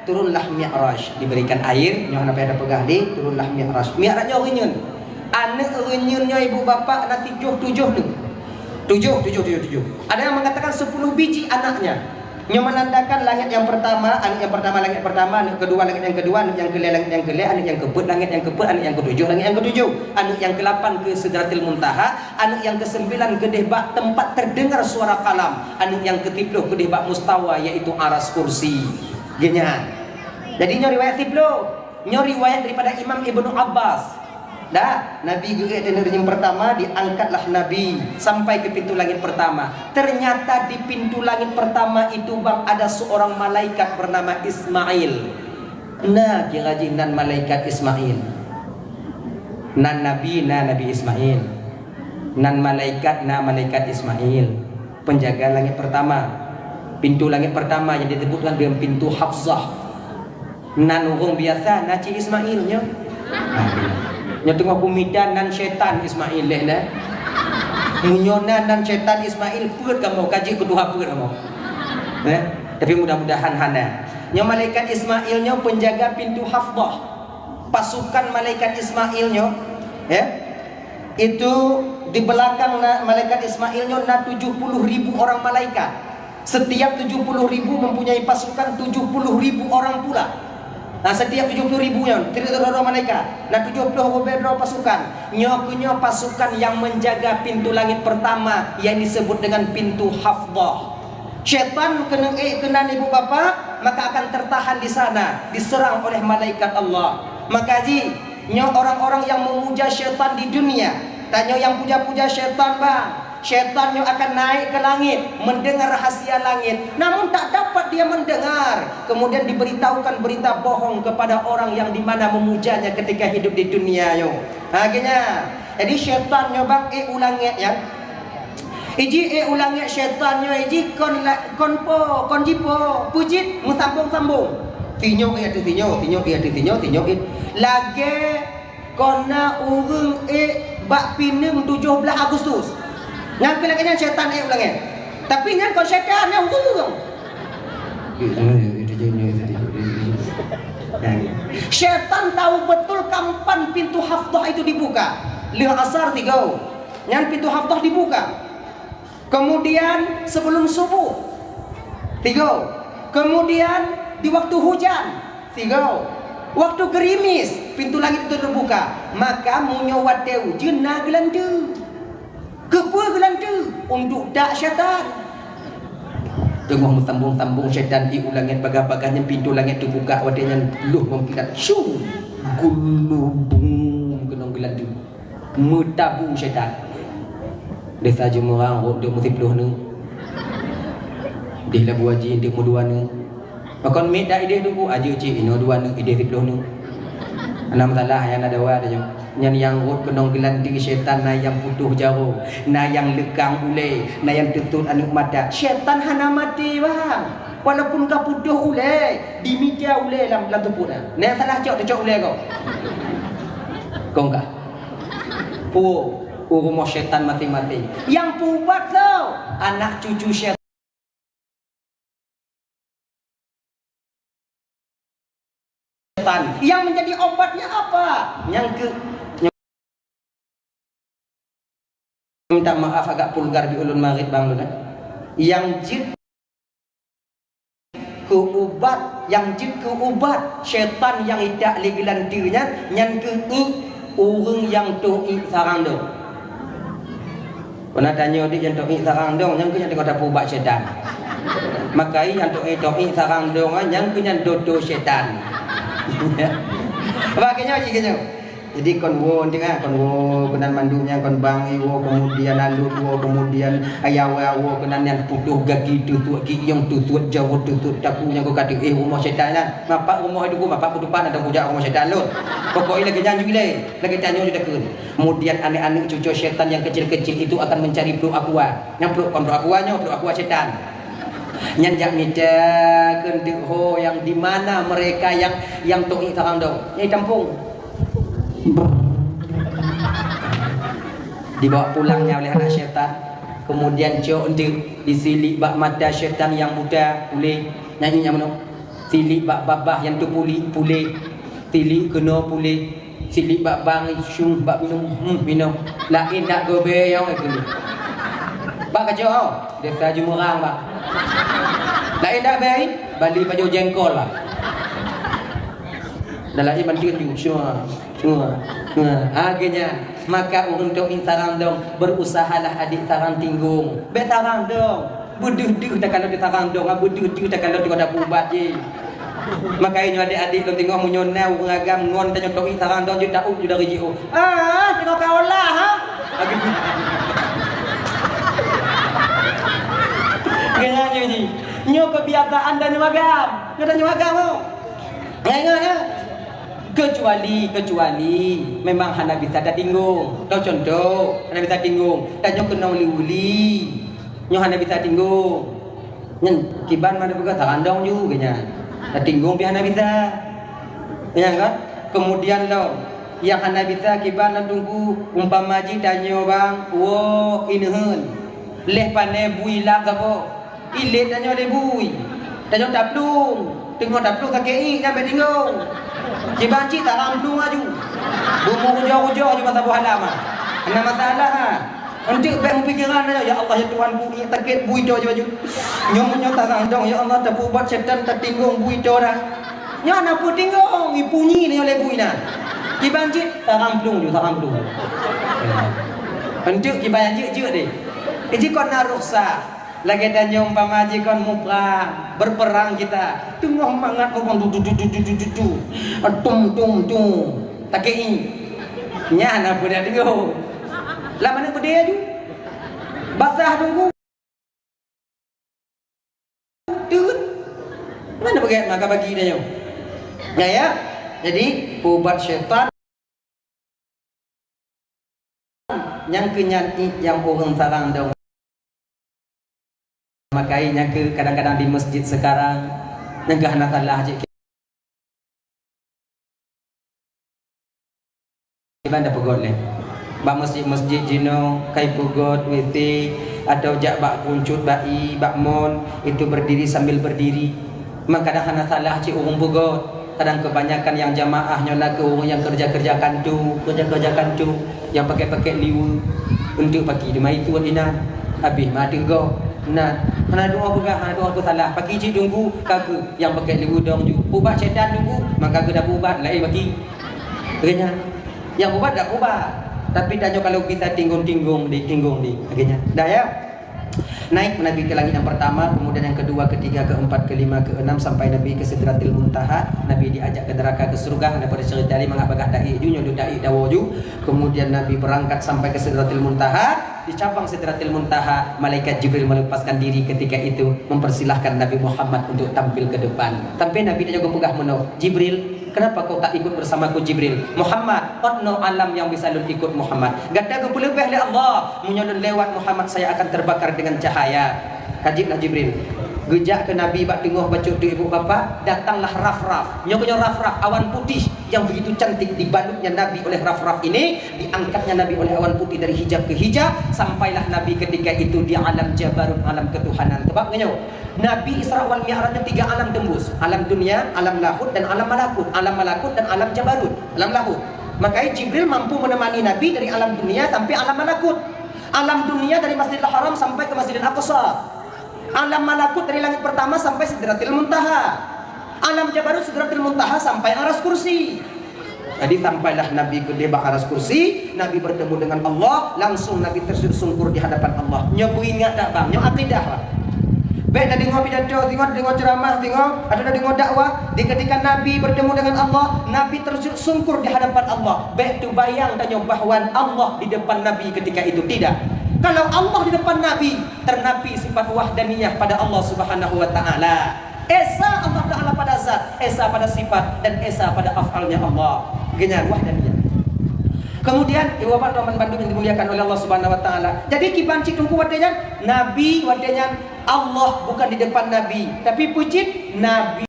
turunlah Mi'raj, diberikan air nyoh apa ada pegah di turunlah Mi'raj. Mi'raj nyoh renyun anak renyunnya ibu bapak nanti tujuh ada yang mengatakan 10 biji anaknya yang menandakan langit yang pertama, anak yang pertama langit pertama, anak kedua langit yang kedua, anak yang kelima langit yang kelima, anak yang keempat langit yang keempat, anak yang ketujuh langit yang ketujuh, anak yang ke-8 ke Sidratil Muntaha, anak yang ke-9 kedeh bak tempat terdengar suara kalam, anak yang ke-10 kedeh bak mustawa yaitu aras kursi. Gini. Jadi nyo riwayat 10, nyo riwayat daripada Imam Ibnu Abbas. Dah, Nabi juga yang pertama diangkatlah Nabi sampai ke pintu langit pertama. Ternyata di pintu langit pertama itu bang ada seorang malaikat bernama Ismail. Nah, kira-kira nan malaikat Ismail. Nan Nabi Ismail. Nan malaikat malaikat Ismail. Penjaga langit pertama. Pintu langit pertama yang disebutkan dengan pintu Hafzah. Nan orang biasa naci Ismailnya. Yang tengah kumidan nan syaitan Ismail leh munyonan nan syaitan Ismail put kamu kaji kedua put kamu tapi mudah-mudahan hana yang malaikat Ismailnya penjaga pintu Hafzah pasukan malaikat Ismailnya itu di belakang malaikat Ismailnya 70.000 orang malaikat setiap 70.000 mempunyai pasukan 70.000 orang pula. Nah, setiap 70.000 yang tidak ada malaikat. Nah, 70 bedro pasukan. Nyokunya pasukan yang menjaga pintu langit pertama yang disebut dengan pintu Hafzah. Syaitan kena ibu bapak, maka akan tertahan di sana, diserang oleh malaikat Allah. Maka orang-orang yang memuja syaitan di dunia, tanya yang puja-puja syaitan bang. Syaitan yang akan naik ke langit, mendengar rahasia langit, namun tak dapat dia mendengar. Kemudian diberitahukan berita bohong kepada orang yang dimana memujanya ketika hidup di dunia yo. Akhirnya, jadi syaitan bang ulangnya ya. Iji ulangnya syaitannya iji kon jipo pujit musambung-sambung. Tinyo lagi kona urung bak pineng 17 Agustus. Yang kelakanya syaitan ulangnya. Tapi yang kau syaitan yang urung. Syaitan tahu betul kapan pintu Hafzah itu dibuka. Lihat asar 3. Yang pintu Hafzah dibuka. Kemudian sebelum subuh 3. Kemudian di waktu hujan 3. Waktu gerimis pintu langit itu terbuka. Maka munyawateu jenah gelandu. Kepa gelandu untuk dak syaitan. Tengah mentambung-tambung syaitan di ulangnya baga-baganya pintu langit terbuka wadanya luh mengkilat syum gulubung genong gelandu mutabu syaitan. Desa jumurang untuk musibluh nu. Di labu haji untuk mudua nu. Makon meda ide tu aja cik ino dua nu ide sibluh nu. Ana masalah yang ada wa ada yang rut kenong gelanti syaitan na yang putuh jauh, na yang lekang ule, na yang tutut anu mata. Syaitan hana mati bang. Walaupun kau putuh ule, di media ule dalam tubuh dah. Nah salah cok ule kau. Kau enggak? Rumah syaitan mati-mati. Yang pubat kau, anak cucu syaitan. Yang menjadi obatnya apa? Minta maaf agak pulgar di ulun marid bang luna. Yang jid ke ubat syaitan yang tidak legelan dirinya yang ke orang yang to'i sarang dong. Pernah tanya dia yang to'i sarang dong yang ke tengok dapat ubat syaitan. Maka yang to'i sarang dong yang ke dodo syaitan. Pakainya gini. Jadi kon wo tengah kon wo kenan mandunya kon bang wo kemudian alut wo kemudian ayawa wo kenan yang putuh gagi tutut gigi yang tutut jauh tutut takunya kau kata rumah syaitan kan mapak rumah itu gua mapak kutupan ada pujak rumah syaitan lut pokoknya lagi nyanyi lagi tanya sudah kun kemudian anak-anak cucu syaitan yang kecil-kecil itu akan mencari peluk aqua yang peluk kon peluk aqua syaitan nyanjak mita kendik ho yang di mana mereka yang to'i sarang dong nyai kampung dibawa pulangnya oleh anak syaitan kemudian cok untuk disilik bak mata syaitan yang muda boleh nyanyi yang mana Silik bak babah yang tu pulih. Silik kena pulih. Silik bak bang syung bak minum. Lain dak gobe yang itu ni. Bak kerja kau. Dia saja merang bak. Lain dak baik. Balik baju jengkol lah. Dalam iman dia semua. Akhirnya maka untuk intarang dong berusahalah adik tarang tinggung. Bet tarang dong. Buduh dah kalau ditarang dong, buduh dah kalau dia dah bubat je. Makanya adik-adik dong tengok munyonau ngagam ngon tanya tok tarang dong je dak je dari jiu. Tengok kau lah ha. Genganya ni. Nyo kebiasaan dan nyuagam. Nyo dan nyuagam mo. Ingat. Kecuali memang hana bisa dah tinggung. Tahu contoh, hana bisa tinggung. Dan nyo kena uli-uli. Nyo hana bisa tinggung. Nyen kiban mana buka tarandong ju kenya. Dah tinggung pi hana bisa. Ya kan? Kemudian lo yang hana bisa kiban tunggu umpama ji tanyo bang, wo inheun. Leh pane bui lak gapo. Ilet tanyo le bui. Tanyo taplung. Tengok taplung kakek sampai tinggung. Cibanci tak ramblung aju. Bumbu hujau-hujau aju masa buah lama. Ada masalah ha. Nanti baik pikiran aja ya Allah ya Tuhan bui terkait bui do aju. Nyom tak randong ya Allah tak buat setan tak tinggung bui do dah. Nya nak pu tinggung ipunyi ni oleh bui nah. Cibanci tak ramblung ju tak ramblung. Nanti cibanci je deh. Ini kau naruh sah. Lagi tanya umpama jikon muprang berperang kita tengok mangat ngomong du tum takei nya na budak tengok lah mana pedih aju basah tunggu tut mana bagai maka bagi dia ya jadi obat syaitan yang kenyati yang orang sarang dong. Makanya ke kadang-kadang di masjid sekarang negah nak salah je Iban dah pegot leh. Bak masjid jino kai pegot WC atau jak bak kuncut bai bak mon itu berdiri sambil berdiri. Memang kadang salah cik orang pegot. Kadang kebanyakan yang jamaah nyola ke orang yang kerja kantu yang pakai liu untuk pagi di mai tu ina habis mati go. Nah, hana doa aku salah. Pagi cik tunggu kagu yang pakai liu dong ju. Ubat setan tunggu maka dah ubat lain bagi. Akhirnya yang ubat dak ubat. Tapi danyo kalau kita tinggung di akhirnya. Dah ya. Naik Nabi ke langit yang pertama, kemudian yang kedua, ketiga, keempat, kelima, keenam sampai Nabi ke Sidratil Muntaha. Nabi diajak ke neraka ke surga. Daripada cerita ni mengapakah dai ju nyodo dai dawoju. Kemudian Nabi berangkat sampai ke Sidratil Muntaha. Di cabang Sidratil Muntaha, malaikat Jibril melepaskan diri ketika itu mempersilahkan Nabi Muhammad untuk tampil ke depan. Tapi Nabi dia juga pegah meno. Jibril, kenapa kau tak ikut bersamaku Jibril? Muhammad, otno alam yang bisa lu ikut Muhammad. Gada ku lebih oleh Allah, menyolon lewat Muhammad saya akan terbakar dengan cahaya. Kajiblah Jibril. Gejak ke Nabi bak tengok baca tu ibu bapa, datanglah raf-raf. Nyonya raf-raf awan putih yang begitu cantik, dibalutnya Nabi oleh raf-raf ini, diangkatnya Nabi oleh awan putih dari hijab ke hijab, sampailah Nabi ketika itu di alam jabarut, alam ketuhanan. Tebak ngenyo. Nabi Isra wal Mi'rajnya 3 alam tembus. Alam dunia, alam lahut dan alam malakut. Alam malakut dan alam jabarut, alam lahut. Makanya Jibril mampu menemani Nabi dari alam dunia sampai alam malakut. Alam dunia dari Masjidil Haram sampai ke Masjidil Aqsa. Alam malakut dari langit pertama sampai Sidratil Muntaha. Alam jabarut Sidratil Muntaha sampai aras kursi. Jadi sampailah Nabi ke debak aras kursi, Nabi bertemu dengan Allah, langsung Nabi tersujud sungkur di hadapan Allah. Nyobu ingat tak bang? Nyo akidah lah. Baik tadi dengar pidato, tengok ceramah, tengok ada dengar dakwah. Di ketika Nabi bertemu dengan Allah, Nabi tersujud sungkur di hadapan Allah. Baik tu bayang tanya bahawa Allah di depan Nabi ketika itu tidak. Kalau Allah di depan Nabi, ternapi sifat wahdaniyah pada Allah Subhanahu wa taala. Esa Allah Taala pada zat, esa pada sifat, dan esa pada af'alnya Allah. Genyan wahdaniyah. Kemudian ibu bapak teman Bandung yang dimuliakan oleh Allah Subhanahu wa taala. Jadi kibanci tunggu wadanya Nabi wadanya Allah bukan di depan Nabi, tapi pucit Nabi